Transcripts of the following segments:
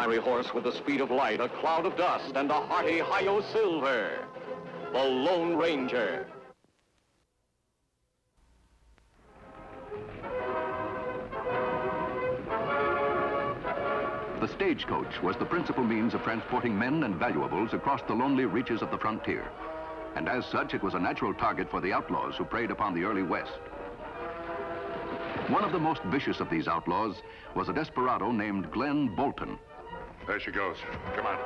fiery horse with the speed of light, a cloud of dust, and a hearty hi-yo silver. The Lone Ranger. The stagecoach was the principal means of transporting men and valuables across the lonely reaches of the frontier. And as such, it was a natural target for the outlaws who preyed upon the early West. One of the most vicious of these outlaws was a desperado named Glenn Bolton. There she goes. Come on.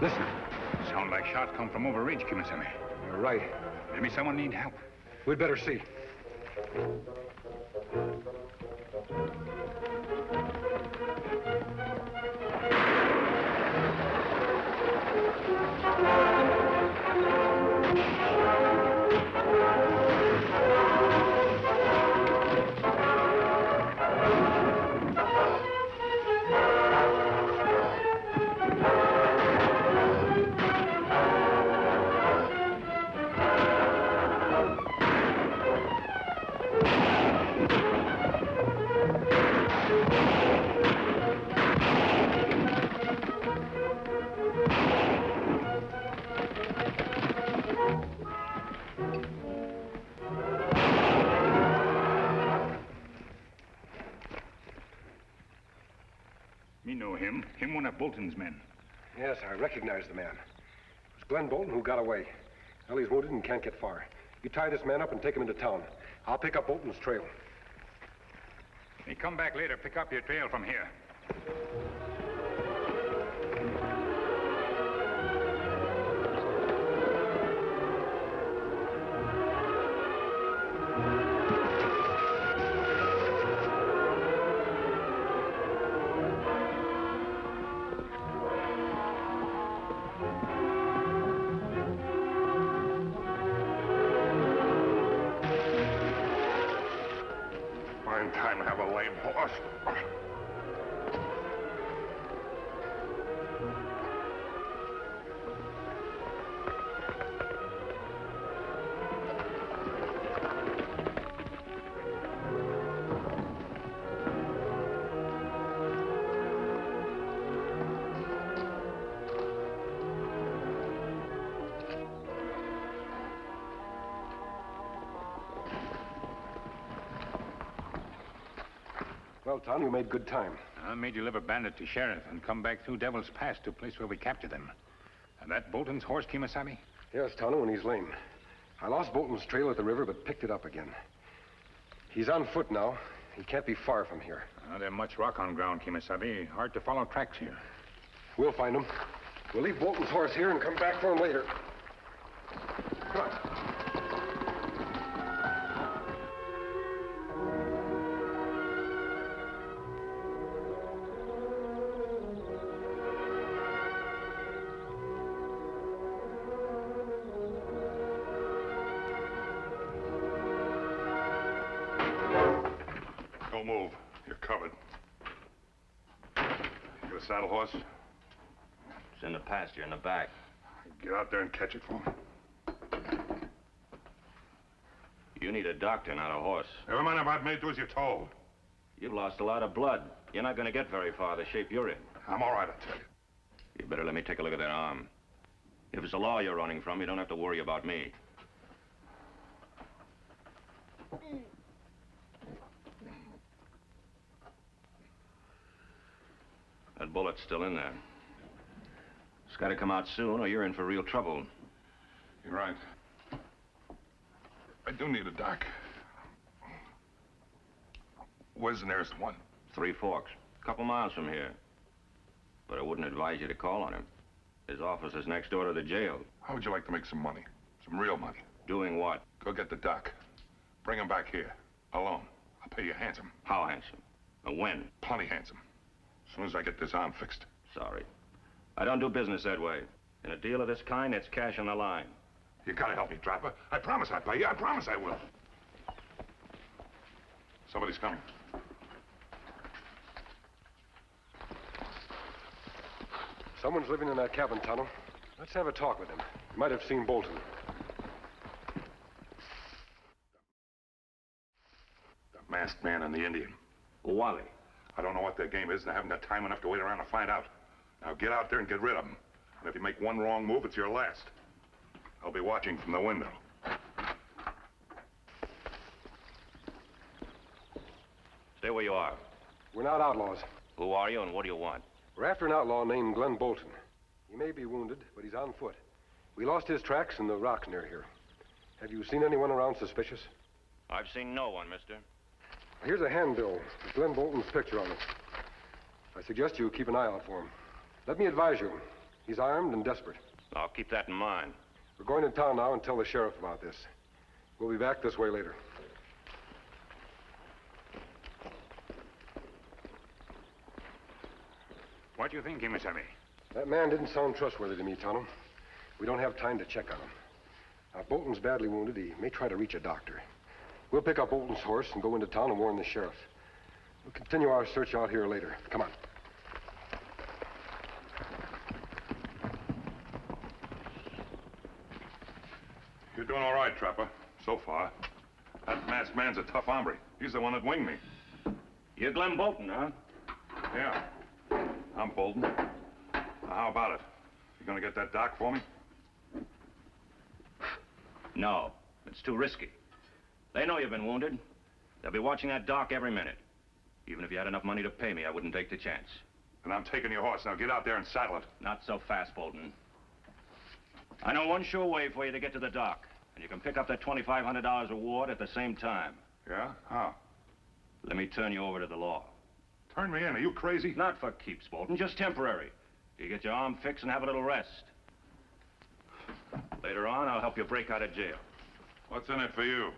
Listen. Sound like shots come from over ridge, Kemo Sabe. You're right. Maybe someone need help. We'd better see. Me know him. Him one of Bolton's men. Yes, I recognize the man. It was Glenn Bolton who got away. Well, he's wounded and can't get far. You tie this man up and take him into town. I'll pick up Bolton's trail. Hey, come back later. Pick up your trail from here. Fine time to have a lame horse. Well, Tom, you made good time. I made you deliver Bandit to sheriff and come back through Devil's Pass to a place where we captured them. And that Bolton's horse, Kemo Sabe? Yes, Tonto, and he's lame. I lost Bolton's trail at the river, but picked it up again. He's on foot now. He can't be far from here. There's much rock on ground, Kemo Sabe. Hard to follow tracks here. We'll find him. We'll leave Bolton's horse here and come back for him later. Come on. Don't move. You're covered. You got a saddle horse? It's in the pasture in the back. Get out there and catch it for me. You need a doctor, not a horse. Never mind about me. Do as you're told. You've lost a lot of blood. You're not going to get very far the shape you're in. I'm all right, I tell you. You better let me take a look at that arm. If it's the law you're running from, you don't have to worry about me. That bullet's still in there. It's got to come out soon, or you're in for real trouble. You're right. I do need a doc. Where's the nearest one? 3 Forks. A couple miles from here. But I wouldn't advise you to call on him. His office is next door to the jail. How would you like to make some money? Some real money? Doing what? Go get the doc. Bring him back here. Alone. I'll pay you handsome. How handsome? And when? Plenty handsome. As soon as I get this arm fixed. Sorry. I don't do business that way. In a deal of this kind, it's cash on the line. You gotta help me, Trapper. I promise I'll pay you. I promise I will. Somebody's coming. Someone's living in that cabin tunnel. Let's have a talk with him. He might have seen Bolton. The masked man and the Indian. Wally. I don't know what their game is, and I haven't got time enough to wait around to find out. Now get out there and get rid of them. And if you make one wrong move, it's your last. I'll be watching from the window. Stay where you are. We're not outlaws. Who are you and what do you want? We're after an outlaw named Glenn Bolton. He may be wounded, but he's on foot. We lost his tracks in the rocks near here. Have you seen anyone around suspicious? I've seen no one, mister. Here's a handbill with Glenn Bolton's picture on it. I suggest you keep an eye out for him. Let me advise you. He's armed and desperate. I'll keep that in mind. We're going to town now and tell the sheriff about this. We'll be back this way later. What do you think, Kemo Sabe? That man didn't sound trustworthy to me, Tonto. We don't have time to check on him. Now, Bolton's badly wounded. He may try to reach a doctor. We'll pick up Bolton's horse and go into town and warn the sheriff. We'll continue our search out here later. Come on. You're doing all right, Trapper, so far. That masked man's a tough hombre. He's the one that winged me. You're Glenn Bolton, huh? Yeah, I'm Bolton. Now, how about it? You gonna get that doc for me? No, it's too risky. They know you've been wounded. They'll be watching that dock every minute. Even if you had enough money to pay me, I wouldn't take the chance. And I'm taking your horse. Now get out there and saddle it. Not so fast, Bolton. I know one sure way for you to get to the dock, and you can pick up that $2,500 reward at the same time. Yeah? How? Let me turn you over to the law. Turn me in. Are you crazy? Not for keeps, Bolton, just temporary. You get your arm fixed and have a little rest. Later on, I'll help you break out of jail. What's in it for you?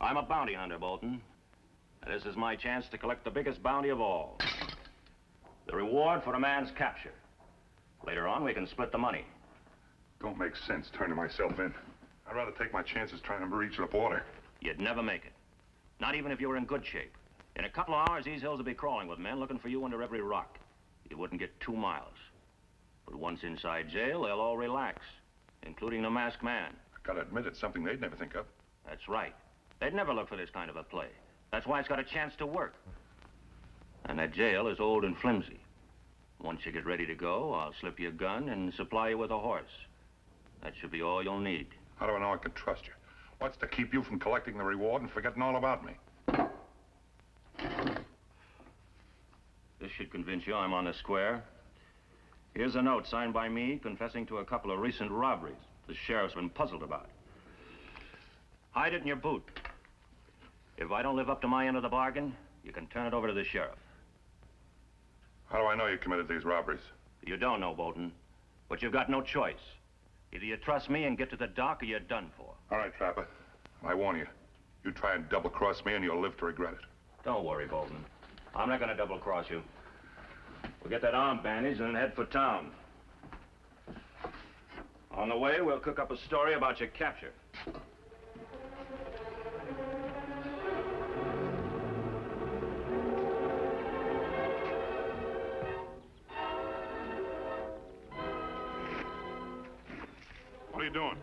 I'm a bounty hunter, Bolton. And this is my chance to collect the biggest bounty of all. The reward for a man's capture. Later on, we can split the money. Don't make sense turning myself in. I'd rather take my chances trying to reach the border. You'd never make it. Not even if you were in good shape. In a couple of hours, these hills will be crawling with men looking for you under every rock. You wouldn't get 2 miles. But once inside jail, they'll all relax, including the masked man. I gotta admit, it's something they'd never think of. That's right. They'd never look for this kind of a play. That's why it's got a chance to work. And that jail is old and flimsy. Once you get ready to go, I'll slip you a gun and supply you with a horse. That should be all you'll need. How do I know I can trust you? What's to keep you from collecting the reward and forgetting all about me? This should convince you I'm on the square. Here's a note signed by me confessing to a couple of recent robberies the sheriff's been puzzled about. Hide it in your boot. If I don't live up to my end of the bargain, you can turn it over to the sheriff. How do I know you committed these robberies? You don't know, Bolton, but you've got no choice. Either you trust me and get to the dock or you're done for. All right, Trapper. I warn you. You try and double-cross me and you'll live to regret it. Don't worry, Bolton. I'm not going to double-cross you. We'll get that arm bandaged and head for town. On the way, we'll cook up a story about your capture. What are you doing?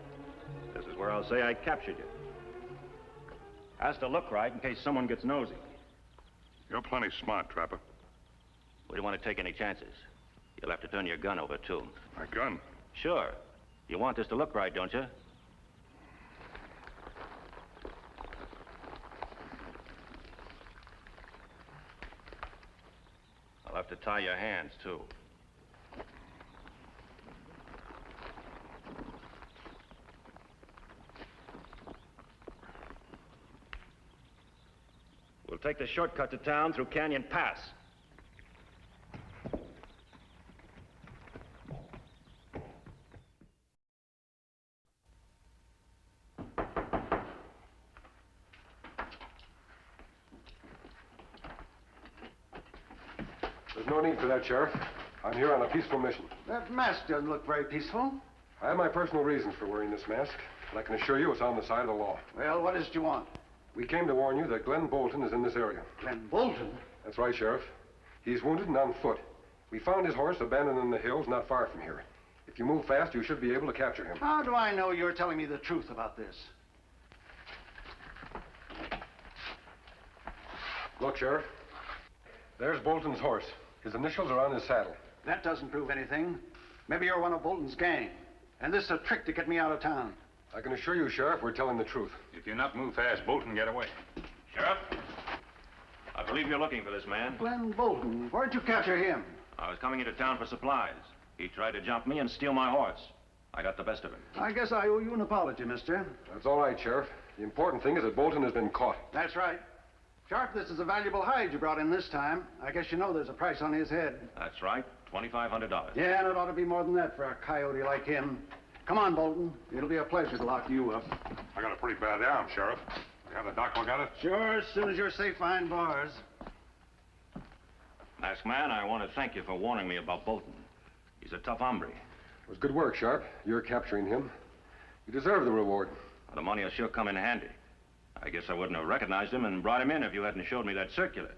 This is where I'll say I captured you. Has to look right in case someone gets nosy. You're plenty smart, Trapper. We don't want to take any chances. You'll have to turn your gun over, too. My gun? Sure. You want this to look right, don't you? I'll have to tie your hands, too. We'll take the shortcut to town through Canyon Pass. There's no need for that, Sheriff. I'm here on a peaceful mission. That mask doesn't look very peaceful. I have my personal reasons for wearing this mask, and I can assure you it's on the side of the law. Well, what is it you want? We came to warn you that Glenn Bolton is in this area. Glenn Bolton? That's right, Sheriff. He's wounded and on foot. We found his horse abandoned in the hills not far from here. If you move fast, you should be able to capture him. How do I know you're telling me the truth about this? Look, Sheriff. There's Bolton's horse. His initials are on his saddle. That doesn't prove anything. Maybe you're one of Bolton's gang. And this is a trick to get me out of town. I can assure you, Sheriff, we're telling the truth. If you're not move fast, Bolton get away. Sheriff, I believe you're looking for this man. Glenn Bolton. Where'd you capture him? I was coming into town for supplies. He tried to jump me and steal my horse. I got the best of him. I guess I owe you an apology, mister. That's all right, Sheriff. The important thing is that Bolton has been caught. That's right. Sharp, this is a valuable hide you brought in this time. I guess you know there's a price on his head. That's right, $2,500. Yeah, and it ought to be more than that for a coyote like him. Come on, Bolton. It'll be a pleasure to lock you up. I got a pretty bad arm, Sheriff. You have the doc look at it? Sure, as soon as you're safe behind bars. Masked man, I want to thank you for warning me about Bolton. He's a tough hombre. It was good work, Sharp. You're capturing him. You deserve the reward. The money will sure come in handy. I guess I wouldn't have recognized him and brought him in if you hadn't showed me that circular.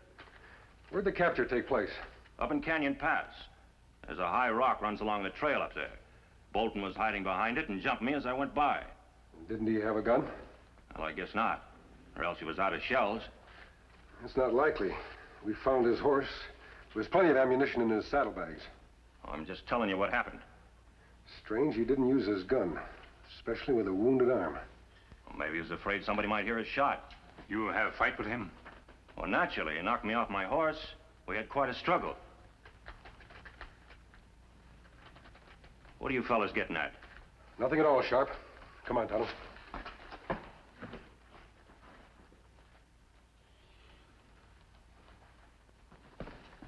Where'd the capture take place? Up in Canyon Pass. There's a high rock runs along the trail up there. Bolton was hiding behind it and jumped me as I went by. Didn't he have a gun? Well, I guess not. Or else he was out of shells. That's not likely. We found his horse. There was plenty of ammunition in his saddlebags. Oh, I'm just telling you what happened. Strange he didn't use his gun, especially with a wounded arm. Well, maybe he was afraid somebody might hear his shot. You have a fight with him? Well, naturally, he knocked me off my horse. We had quite a struggle. What are you fellas getting at? Nothing at all, Sharp. Come on, Tonto.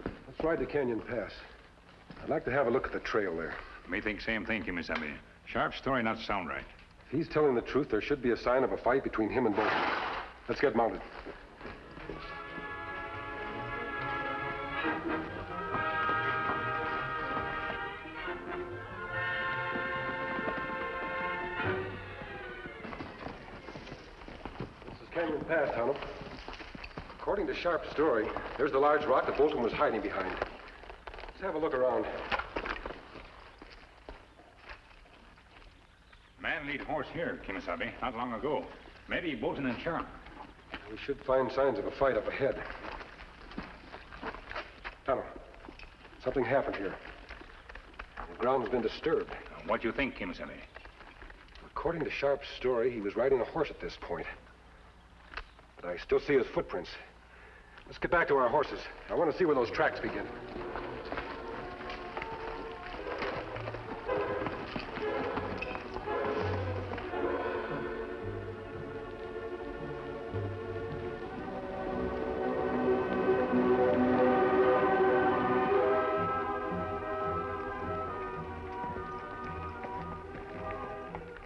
Let's ride to Canyon Pass. I'd like to have a look at the trail there. May think same thing, Kemo Sabe. Sharp's story not sound right. If he's telling the truth, there should be a sign of a fight between him and Bolton. Let's get mounted. This is Canyon Pass, Tonto. According to Sharp's story, there's the large rock that Bolton was hiding behind. Let's have a look around. Man lead horse here, Kemo Sabe, not long ago. Maybe Bolton and Sharp. We should find signs of a fight up ahead. Tonto, something happened here. The ground's been disturbed. What do you think, Kemo Sabe? According to Sharp's story, he was riding a horse at this point. But I still see his footprints. Let's get back to our horses. I want to see where those tracks begin.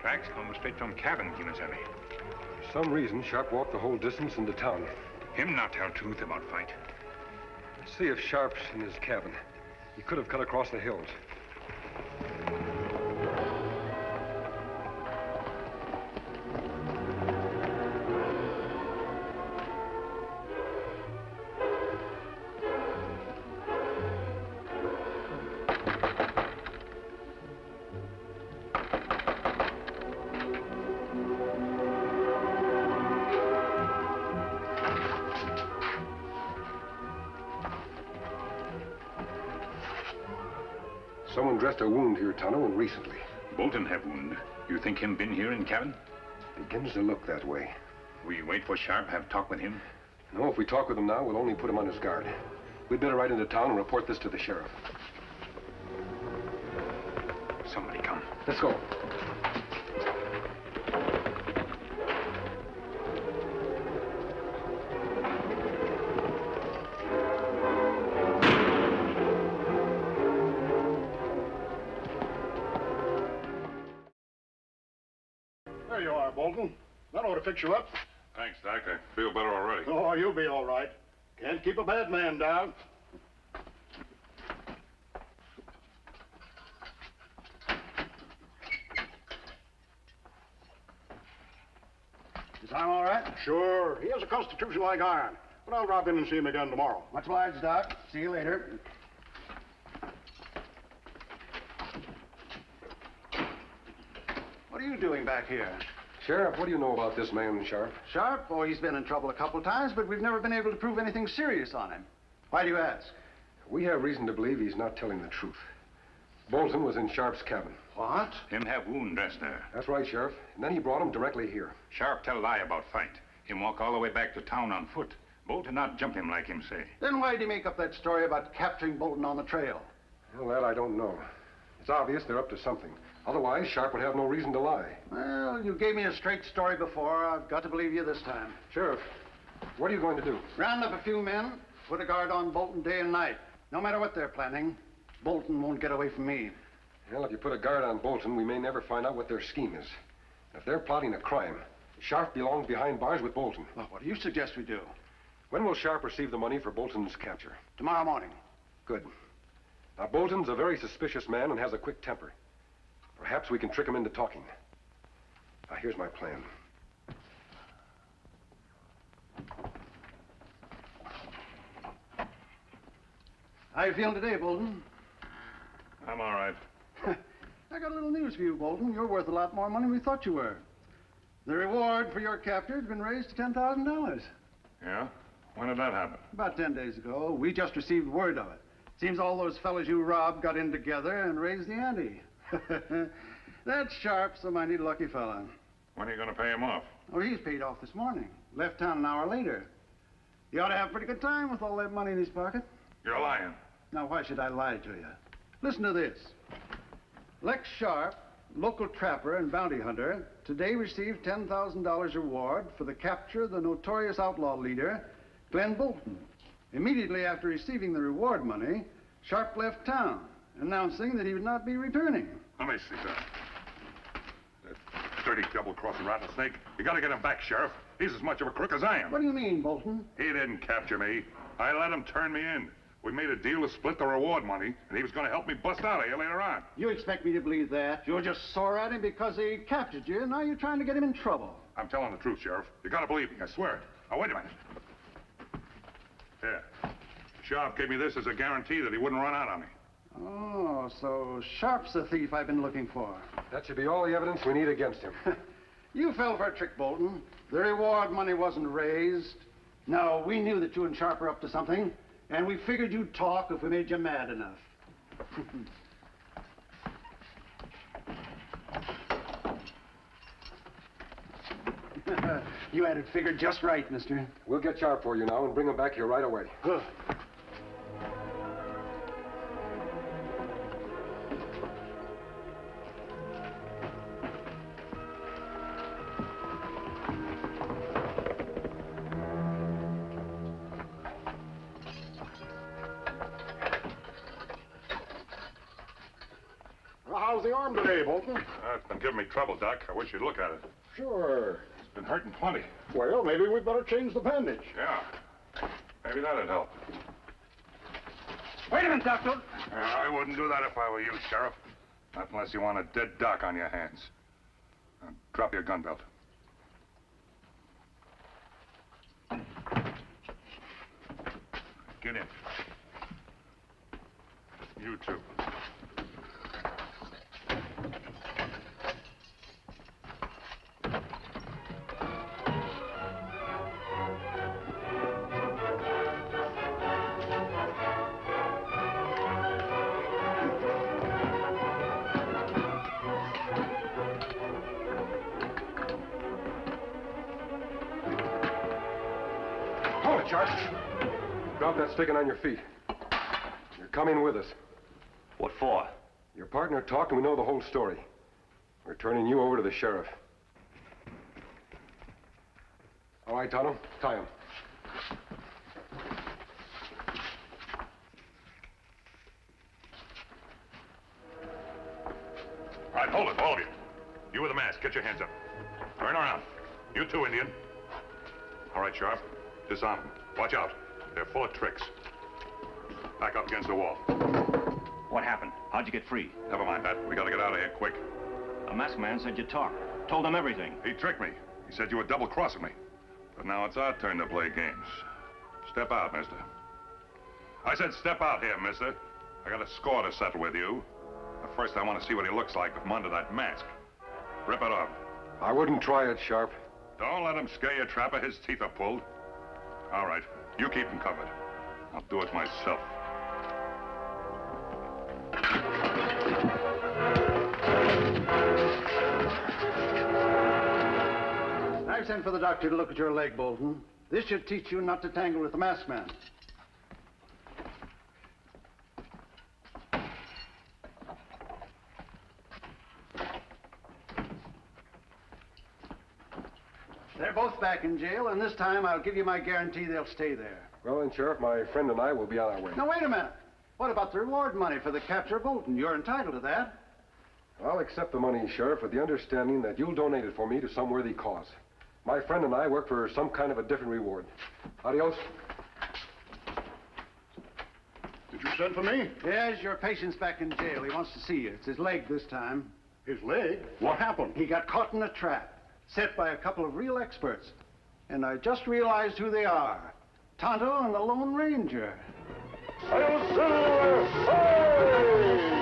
Tracks come straight from cabin, Kemo Sabe. For some reason, Sharp walked the whole distance into town. Him not tell truth about fight. Let's see if Sharp's in his cabin. He could have cut across the hills. Someone dressed a wound here, Tonto, and recently. Bolton have wound. You think him been here in cabin? Begins to look that way. We wait for Sharp, have talk with him. No, if we talk with him now, we'll only put him on his guard. We'd better ride into town and report this to the sheriff. Somebody come. Let's go. There you are, Bolton. That ought to fix you up. Thanks, Doc. I feel better already. Oh, you'll be all right. Can't keep a bad man down. Tom all right? Sure. He has a constitution like iron. But I'll drop in and see him again tomorrow. Much obliged, Doc. See you later. What are you doing back here? Sheriff, what do you know about this man, Sharp? Sharp? Oh, he's been in trouble a couple of times, but we've never been able to prove anything serious on him. Why do you ask? We have reason to believe he's not telling the truth. Bolton was in Sharp's cabin. What? Him have wound dressed there. That's right, Sheriff. And then he brought him directly here. Sharp tell lie about fight. Him walk all the way back to town on foot. Bolton not jump him like him say. Then why'd he make up that story about capturing Bolton on the trail? Well, that I don't know. It's obvious they're up to something. Otherwise, Sharp would have no reason to lie. Well, you gave me a straight story before. I've got to believe you this time. Sheriff, what are you going to do? Round up a few men, put a guard on Bolton day and night. No matter what they're planning, Bolton won't get away from me. Well, if you put a guard on Bolton, we may never find out what their scheme is. If they're plotting a crime, Sharp belongs behind bars with Bolton. Well, what do you suggest we do? When will Sharp receive the money for Bolton's capture? Tomorrow morning. Good. Now, Bolton's a very suspicious man and has a quick temper. Perhaps we can trick him into talking. Now, here's my plan. How you feeling today, Bolton? I'm all right. I got a little news for you, Bolton. You're worth a lot more money than we thought you were. The reward for your capture has been raised to $10,000. Yeah? When did that happen? About 10 days ago. We just received word of it. Seems all those fellas you robbed got in together and raised the ante. That Sharp's a mighty lucky fella. When are you going to pay him off? Oh, he's paid off this morning. Left town an hour later. He ought to have a pretty good time with all that money in his pocket. You're lying. Now, why should I lie to you? Listen to this. Lex Sharp, local trapper and bounty hunter, today received $10,000 reward for the capture of the notorious outlaw leader, Glenn Bolton. Immediately after receiving the reward money, Sharp left town, announcing that he would not be returning. Let me see that. That dirty double-crossing rattlesnake. You gotta get him back, Sheriff. He's as much of a crook as I am. What do you mean, Bolton? He didn't capture me. I let him turn me in. We made a deal to split the reward money, and he was going to help me bust out of here later on. You expect me to believe that? You're just sore at him because he captured you, and now you're trying to get him in trouble. I'm telling the truth, Sheriff. You gotta believe me, I swear it. Now, wait a minute. Here. Sharp gave me this as a guarantee that he wouldn't run out on me. Oh, so Sharp's the thief I've been looking for. That should be all the evidence we need against him. You fell for a trick, Bolton. The reward money wasn't raised. No, we knew that you and Sharp were up to something, and we figured you'd talk if we made you mad enough. You had it figured just right, mister. We'll get Sharp for you now and bring him back here right away. Good. Well, how's the arm today, Bolton? It's been giving me trouble, Doc. I wish you'd look at it. Sure. It's been hurting plenty. Well, maybe we'd better change the bandage. Yeah. Maybe that'd help. Wait a minute, Doctor. I wouldn't do that if I were you, Sheriff. Not unless you want a dead Doc on your hands. Now, drop your gun belt. Get in. You too. Hold it, Sharp. Drop that sticking on your feet. You're coming with us. What for? Your partner talked and we know the whole story. We're turning you over to the sheriff. All right, Tonto, tie him. All right, hold it, all of you. You with the mask, get your hands up. Turn around. You too, Indian. All right, Sharp. Disarm them. Watch out. They're full of tricks. Back up against the wall. What happened? How'd you get free? Never mind that. We gotta get out of here quick. The masked man said you talked. Told him everything. He tricked me. He He said you were double-crossing me. But now it's our turn to play games. Step out, mister. I said step out here, mister. I got a score to settle with you. But first, I want to see what he looks like from under that mask. Rip it off. I wouldn't try it, Sharp. Don't let him scare you, Trapper. His teeth are pulled. All right, you keep him covered. I'll do it myself. I've sent for the doctor to look at your leg, Bolton. This should teach you not to tangle with the masked man. They're both back in jail, and this time I'll give you my guarantee they'll stay there. Well, then, Sheriff, my friend and I will be on our way. Now, wait a minute. What about the reward money for the capture of Bolton? You're entitled to that. I'll accept the money, Sheriff, with the understanding that you'll donate it for me to some worthy cause. My friend and I work for some kind of a different reward. Adios. Did you send for me? Yes, your patient's back in jail. He wants to see you. It's his leg this time. His leg? What happened? He got caught in a trap, set by a couple of real experts. And I just realized who they are. Tonto and the Lone Ranger. Silver! Hey!